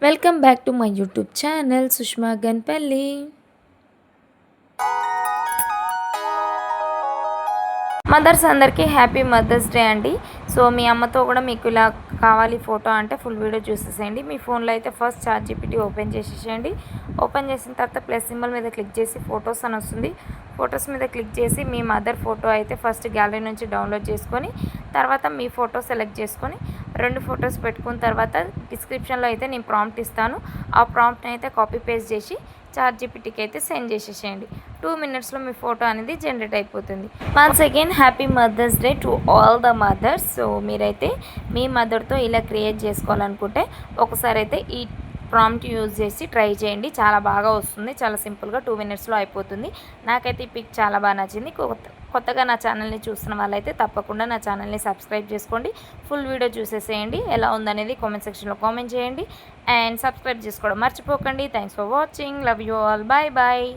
Welcome back to my YouTube channel Sushma Ganpalli. Mothers అందరికీ happy mother's day అండి. So మీ అమ్మతో కూడా మీకు ఇలా కావాలి ఫోటో అంటే ఫుల్ వీడియో చూసేసేయండి. మీ ఫోన్లో అయితే ఫస్ట్ ChatGPT ఓపెన్ చేసేసేయండి. ఓపెన్ చేసిన తర్వాత ప్లస్ సింబల్ మీద క్లిక్ చేసి ఫొటోస్ అని వస్తుంది. ఫొటోస్ మీద క్లిక్ చేసి మీ మదర్ ఫోటో అయితే ఫస్ట్ గ్యాలరీ నుంచి డౌన్లోడ్ చేసుకొని తర్వాత మీ ఫోటో సెలెక్ట్ చేసుకొని 2 ఫొటోస్ పెట్టుకున్న తర్వాత డిస్క్రిప్షన్లో అయితే నేను ప్రాంప్ట్ ఇస్తాను. ఆ ప్రాంప్ట్ని అయితే కాపీ పేస్ట్ చేసి ChatGPTకి అయితే సెండ్ చేసేసేయండి. 2 మినిట్స్లో మీ ఫోటో అనేది జనరేట్ అయిపోతుంది. Once again happy mother's day to all the mothers. So మీరైతే మీ మదర్తో ఇలా క్రియేట్ చేసుకోవాలనుకుంటే ఒకసారి అయితే ఈ ప్రాంప్ట్ యూజ్ చేసి ట్రై చేయండి. చాలా బాగా వస్తుంది. చాలా సింపుల్గా 2 మినిట్స్లో అయిపోతుంది. నాకైతే ఈ పిక్ చాలా బాగా నచ్చింది. కొత్తగా నా ఛానల్ని చూస్తున్న వాళ్ళైతే తప్పకుండా నా ఛానల్ని సబ్స్క్రైబ్ చేసుకోండి. ఫుల్ వీడియో చూసేసేయండి. ఎలా ఉందనేది కామెంట్ సెక్షన్లో కామెంట్ చేయండి అండ్ సబ్స్క్రైబ్ చేసుకోవడం మర్చిపోకండి. Thanks for watching. Love you all. Bye bye.